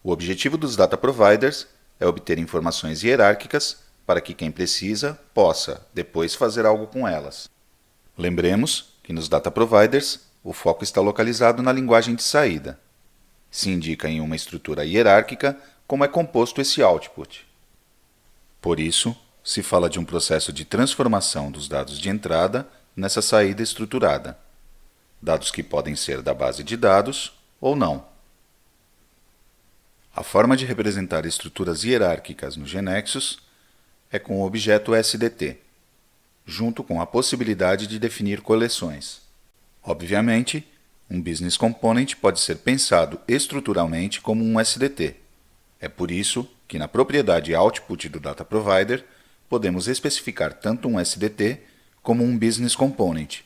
O objetivo dos Data Providers é obter informações hierárquicas para que quem precisa possa, depois, fazer algo com elas. Lembremos que nos Data Providers o foco está localizado na linguagem de saída. Se indica em uma estrutura hierárquica como é composto esse output. Por isso, se fala de um processo de transformação dos dados de entrada nessa saída estruturada. Dados que podem ser da base de dados ou não. A forma de representar estruturas hierárquicas no GNexus é com o objeto SDT, junto com a possibilidade de definir coleções. Obviamente, um Business Component pode ser pensado estruturalmente como um SDT. É por isso que na propriedade Output do Data Provider podemos especificar tanto um SDT como um Business Component.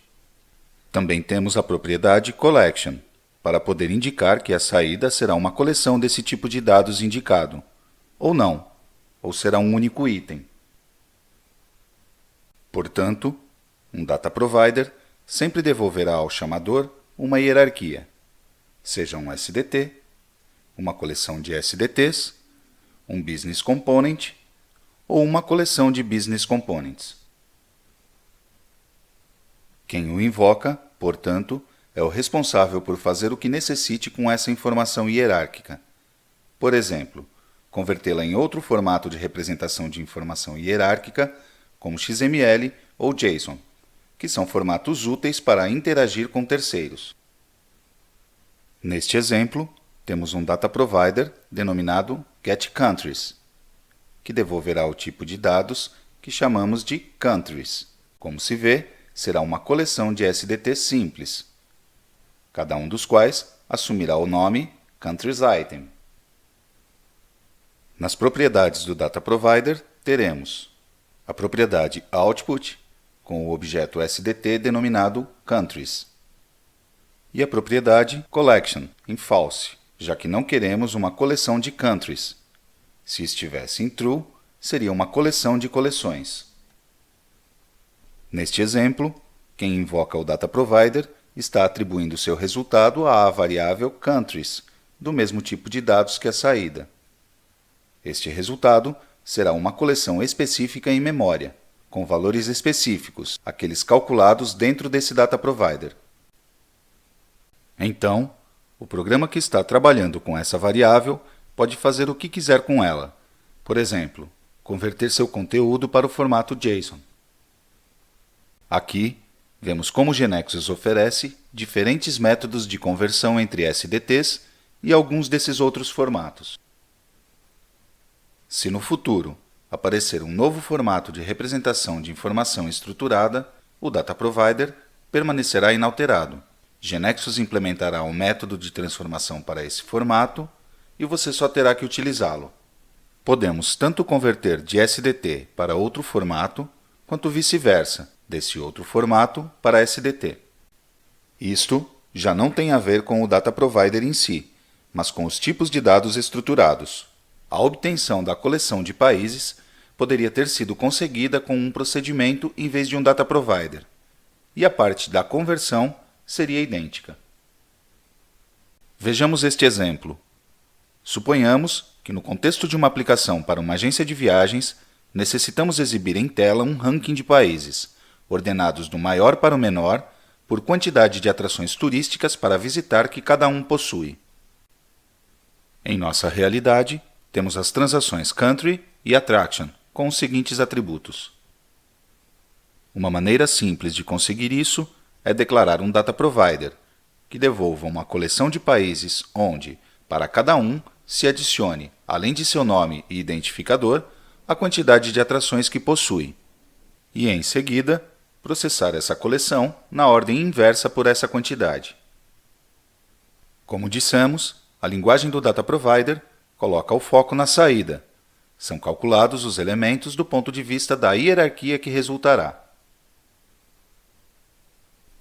Também temos a propriedade Collection, para poder indicar que a saída será uma coleção desse tipo de dados indicado, ou não, ou será um único item. Portanto, um Data Provider sempre devolverá ao chamador uma hierarquia, seja um SDT, uma coleção de SDTs, um Business Component ou uma coleção de Business Components. Quem o invoca, portanto, é o responsável por fazer o que necessite com essa informação hierárquica. Por exemplo, convertê-la em outro formato de representação de informação hierárquica, como XML ou JSON, que são formatos úteis para interagir com terceiros. Neste exemplo, temos um Data Provider denominado getCountries, que devolverá o tipo de dados que chamamos de countries. Como se vê, será uma coleção de SDT simples, cada um dos quais assumirá o nome CountriesItem. Nas propriedades do Data Provider, teremos a propriedade Output, com o objeto SDT denominado Countries, e a propriedade Collection, em false, já que não queremos uma coleção de countries. Se estivesse em true, seria uma coleção de coleções. Neste exemplo, quem invoca o Data Provider está atribuindo seu resultado à variável countries, do mesmo tipo de dados que a saída. Este resultado será uma coleção específica em memória, com valores específicos, aqueles calculados dentro desse Data Provider. Então, o programa que está trabalhando com essa variável pode fazer o que quiser com ela. Por exemplo, converter seu conteúdo para o formato JSON. Aqui, vemos como o GNexus oferece diferentes métodos de conversão entre SDTs e alguns desses outros formatos. Se no futuro aparecer um novo formato de representação de informação estruturada, o Data Provider permanecerá inalterado. GNexus implementará um método de transformação para esse formato e você só terá que utilizá-lo. Podemos tanto converter de SDT para outro formato, quanto vice-versa, desse outro formato para SDT. Isto já não tem a ver com o Data Provider em si, mas com os tipos de dados estruturados. A obtenção da coleção de países poderia ter sido conseguida com um procedimento em vez de um Data Provider, e a parte da conversão seria idêntica. Vejamos este exemplo. Suponhamos que no contexto de uma aplicação para uma agência de viagens, necessitamos exibir em tela um ranking de países, ordenados do maior para o menor, por quantidade de atrações turísticas para visitar que cada um possui. Em nossa realidade, temos as transações Country e Attraction, com os seguintes atributos. Uma maneira simples de conseguir isso é declarar um Data Provider, que devolva uma coleção de países onde, para cada um, se adicione, além de seu nome e identificador, a quantidade de atrações que possui, e, em seguida, processar essa coleção na ordem inversa por essa quantidade. Como dissemos, a linguagem do Data Provider coloca o foco na saída. São calculados os elementos do ponto de vista da hierarquia que resultará.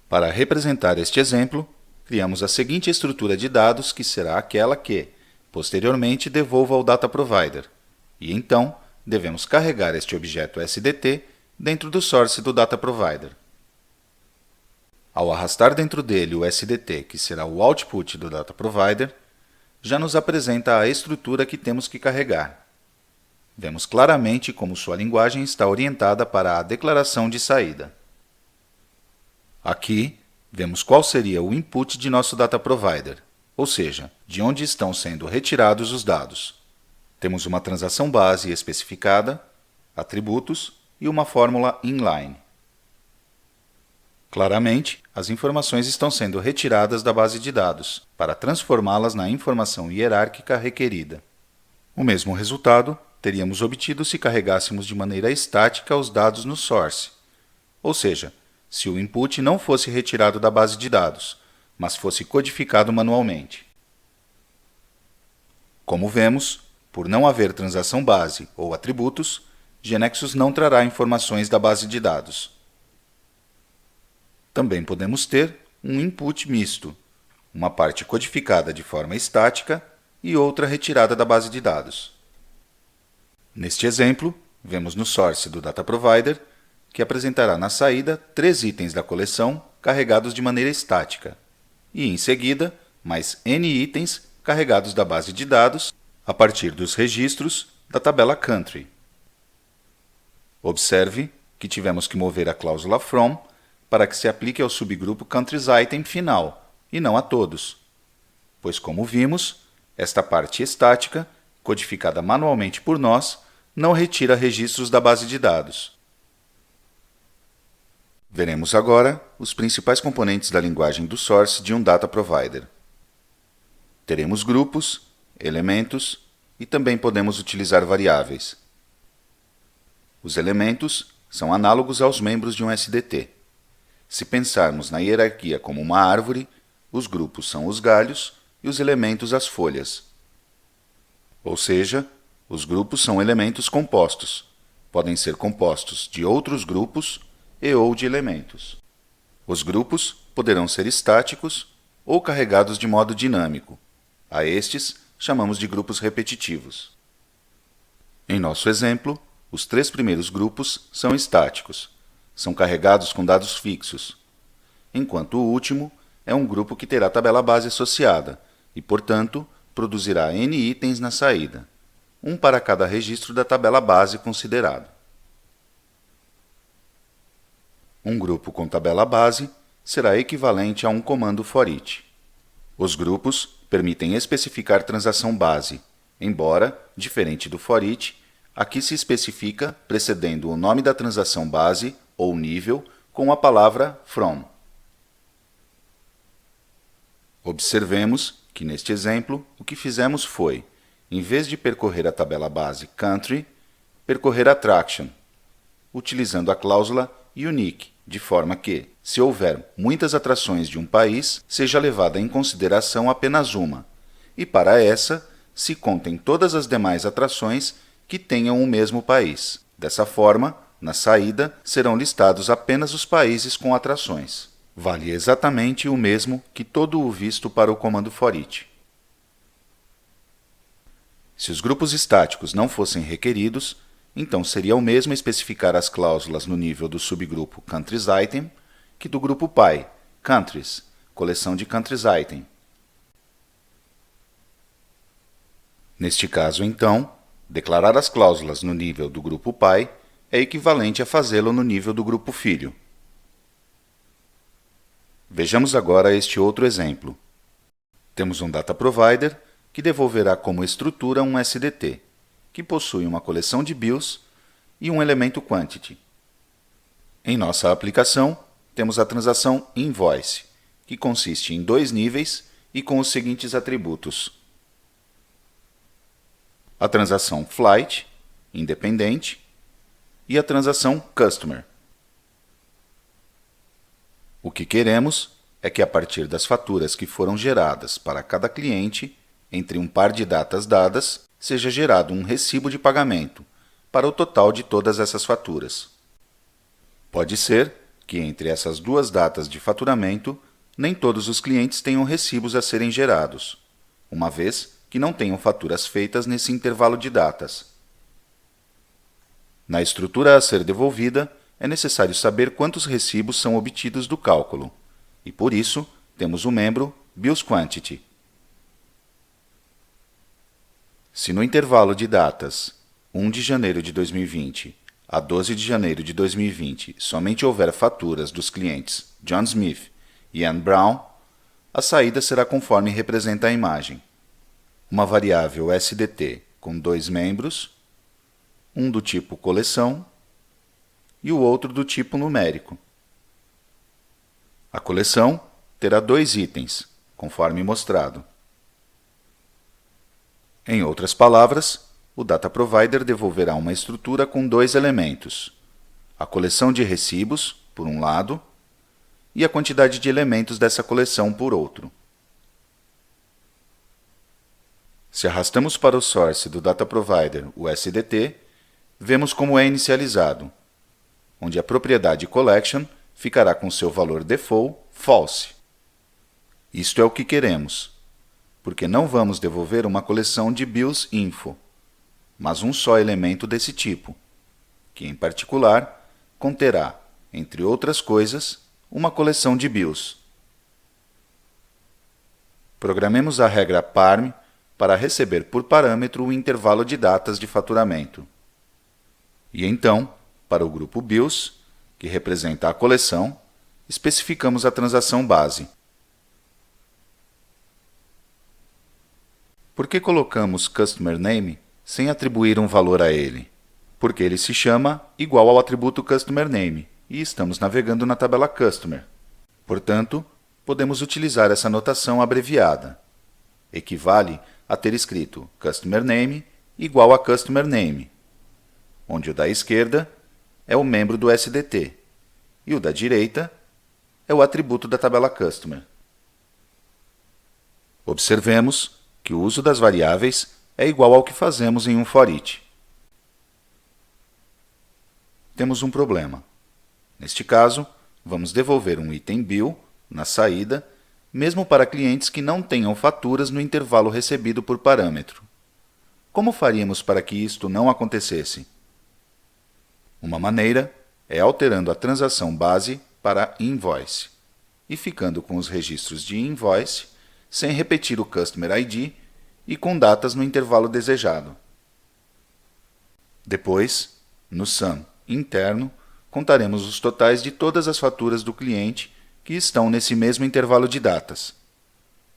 Para representar este exemplo, criamos a seguinte estrutura de dados que será aquela que, posteriormente, devolva ao Data Provider, e então devemos carregar este objeto SDT dentro do source do Data Provider. Ao arrastar dentro dele o SDT, que será o output do Data Provider, já nos apresenta a estrutura que temos que carregar. Vemos claramente como sua linguagem está orientada para a declaração de saída. Aqui, vemos qual seria o input de nosso data provider, ou seja, de onde estão sendo retirados os dados. Temos uma transação base especificada, atributos e uma fórmula inline. Claramente, as informações estão sendo retiradas da base de dados, para transformá-las na informação hierárquica requerida. O mesmo resultado teríamos obtido se carregássemos de maneira estática os dados no source, ou seja, se o input não fosse retirado da base de dados, mas fosse codificado manualmente. Como vemos, por não haver transação base ou atributos, GNexus não trará informações da base de dados. Também podemos ter um input misto, uma parte codificada de forma estática e outra retirada da base de dados. Neste exemplo, vemos no source do Data Provider que apresentará na saída 3 itens da coleção carregados de maneira estática, e em seguida, mais N itens carregados da base de dados a partir dos registros da tabela Country. Observe que tivemos que mover a cláusula from para que se aplique ao subgrupo Countries Item final, e não a todos, pois, como vimos, esta parte estática, codificada manualmente por nós, não retira registros da base de dados. Veremos agora os principais componentes da linguagem do source de um Data Provider. Teremos grupos, elementos e também podemos utilizar variáveis. Os elementos são análogos aos membros de um SDT. Se pensarmos na hierarquia como uma árvore, os grupos são os galhos e os elementos as folhas. Ou seja, os grupos são elementos compostos. Podem ser compostos de outros grupos ou de elementos. Os grupos poderão ser estáticos ou carregados de modo dinâmico. A estes chamamos de grupos repetitivos. Em nosso exemplo, os 3 primeiros grupos são estáticos. São carregados com dados fixos, enquanto o último é um grupo que terá tabela base associada e, portanto, produzirá N itens na saída, um para cada registro da tabela base considerado. Um grupo com tabela base será equivalente a um comando for each. Os grupos permitem especificar transação base, embora, diferente do for each, aqui se especifica precedendo o nome da transação base ou nível com a palavra from. Observemos que, neste exemplo, o que fizemos foi, em vez de percorrer a tabela base country, percorrer a attraction, utilizando a cláusula unique, de forma que, se houver muitas atrações de um país, seja levada em consideração apenas uma, e para essa se contem todas as demais atrações que tenham o mesmo país. Dessa forma, na saída, serão listados apenas os países com atrações. Vale exatamente o mesmo que todo o visto para o comando for each. Se os grupos estáticos não fossem requeridos, então seria o mesmo especificar as cláusulas no nível do subgrupo Countries Item que do grupo pai, Countries, coleção de Countries Item. Neste caso, então, declarar as cláusulas no nível do grupo pai é equivalente a fazê-lo no nível do grupo filho. Vejamos agora este outro exemplo. Temos um Data Provider que devolverá como estrutura um SDT, que possui uma coleção de bills e um elemento quantity. Em nossa aplicação, temos a transação invoice, que consiste em 2 níveis e com os seguintes atributos: a transação flight, independente, e a transação customer. O que queremos é que, a partir das faturas que foram geradas para cada cliente, entre um par de datas dadas, seja gerado um recibo de pagamento para o total de todas essas faturas. Pode ser que, entre essas 2 datas de faturamento, nem todos os clientes tenham recibos a serem gerados, uma vez que não tenham faturas feitas nesse intervalo de datas. Na estrutura a ser devolvida, é necessário saber quantos recibos são obtidos do cálculo, e por isso temos o membro BillsQuantity. Se no intervalo de datas 1 de janeiro de 2020 a 12 de janeiro de 2020 somente houver faturas dos clientes John Smith e Ann Brown, a saída será conforme representa a imagem. Uma variável SDT com 2 membros, um do tipo coleção e o outro do tipo numérico. A coleção terá 2 itens, conforme mostrado. Em outras palavras, o Data Provider devolverá uma estrutura com 2 elementos: a coleção de recibos, por um lado, e a quantidade de elementos dessa coleção, por outro. Se arrastamos para o source do Data Provider o SDT, vemos como é inicializado, onde a propriedade Collection ficará com seu valor default false. Isto é o que queremos, porque não vamos devolver uma coleção de bills info, mas um só elemento desse tipo, que em particular conterá, entre outras coisas, uma coleção de bills. Programemos a regra parm para receber por parâmetro o intervalo de datas de faturamento. E então, para o grupo bills, que representa a coleção, especificamos a transação base. Por que colocamos Customer Name sem atribuir um valor a ele? Porque ele se chama igual ao atributo Customer Name e estamos navegando na tabela Customer. Portanto, podemos utilizar essa notação abreviada. Equivale a ter escrito Customer Name igual a Customer Name, onde o da esquerda é o membro do SDT e o da direita é o atributo da tabela Customer. Observemos que o uso das variáveis é igual ao que fazemos em um for each. Temos um problema. Neste caso, vamos devolver um item bill na saída, mesmo para clientes que não tenham faturas no intervalo recebido por parâmetro. Como faríamos para que isto não acontecesse? Uma maneira é alterando a transação base para invoice e ficando com os registros de invoice sem repetir o Customer ID e com datas no intervalo desejado. Depois, no sum interno, contaremos os totais de todas as faturas do cliente que estão nesse mesmo intervalo de datas.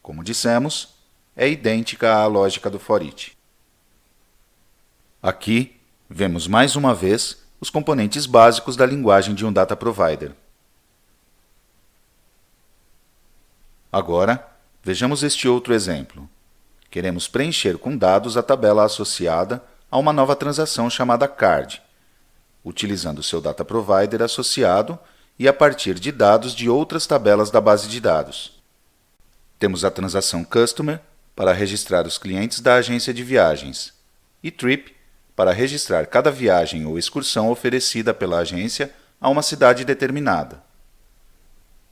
Como dissemos, é idêntica à lógica do for each. Aqui, vemos mais uma vez os componentes básicos da linguagem de um Data Provider. Agora, vejamos este outro exemplo. Queremos preencher com dados a tabela associada a uma nova transação chamada card, utilizando seu Data Provider associado e a partir de dados de outras tabelas da base de dados. Temos a transação Customer para registrar os clientes da agência de viagens e Trip para registrar cada viagem ou excursão oferecida pela agência a uma cidade determinada.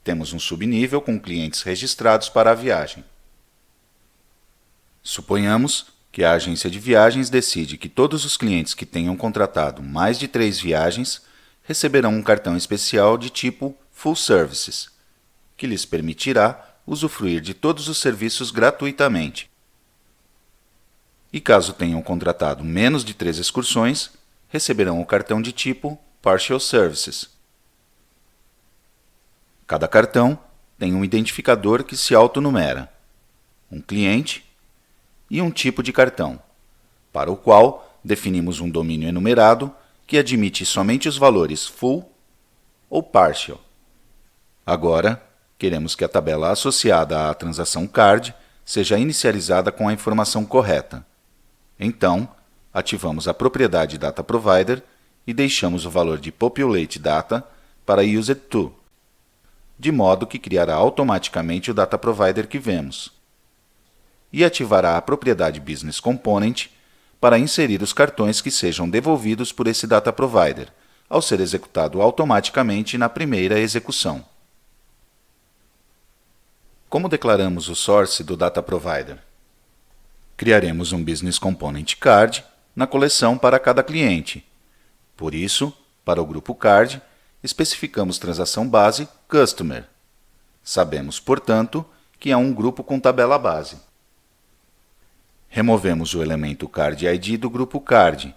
Temos um subnível com clientes registrados para a viagem. Suponhamos que a agência de viagens decide que todos os clientes que tenham contratado mais de 3 viagens receberão um cartão especial de tipo Full Services, que lhes permitirá usufruir de todos os serviços gratuitamente. E caso tenham contratado menos de 3 excursões, receberão o cartão de tipo Partial Services. Cada cartão tem um identificador que se autonumera, um cliente e um tipo de cartão, para o qual definimos um domínio enumerado que admite somente os valores full ou partial. Agora, queremos que a tabela associada à transação card seja inicializada com a informação correta. Então, ativamos a propriedade Data Provider e deixamos o valor de Populate Data para UsedTo, de modo que criará automaticamente o Data Provider que vemos. E ativará a propriedade Business Component para inserir os cartões que sejam devolvidos por esse Data Provider, ao ser executado automaticamente na primeira execução. Como declaramos o source do Data Provider? Criaremos um Business Component Card na coleção para cada cliente. Por isso, para o grupo Card, especificamos transação base Customer. Sabemos, portanto, que é um grupo com tabela base. Removemos o elemento card.id do grupo card,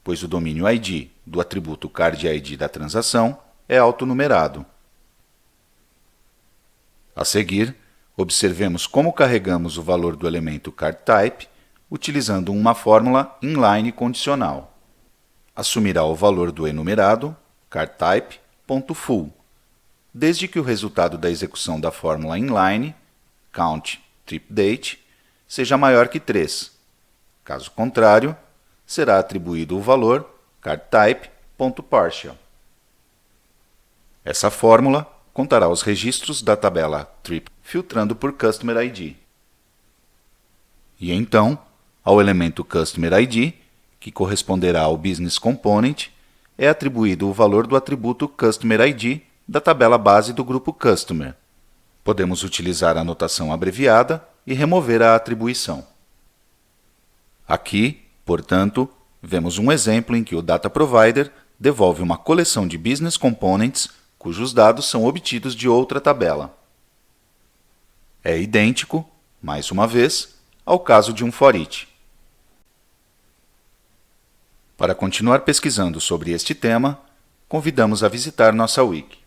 pois o domínio ID do atributo card.id da transação é autonumerado. A seguir, observemos como carregamos o valor do elemento cardType utilizando uma fórmula inline condicional. Assumirá o valor do enumerado cardType.full, desde que o resultado da execução da fórmula inline count_tripDate seja maior que 3. Caso contrário, será atribuído o valor cardType.partial. Essa fórmula contará os registros da tabela trip filtrando por Customer ID. E então, ao elemento Customer ID, que corresponderá ao Business Component, é atribuído o valor do atributo Customer ID da tabela base do grupo Customer. Podemos utilizar a notação abreviada e remover a atribuição. Aqui, portanto, vemos um exemplo em que o Data Provider devolve uma coleção de Business Components cujos dados são obtidos de outra tabela. É idêntico, mais uma vez, ao caso de um for each. Para continuar pesquisando sobre este tema, convidamos a visitar nossa wiki.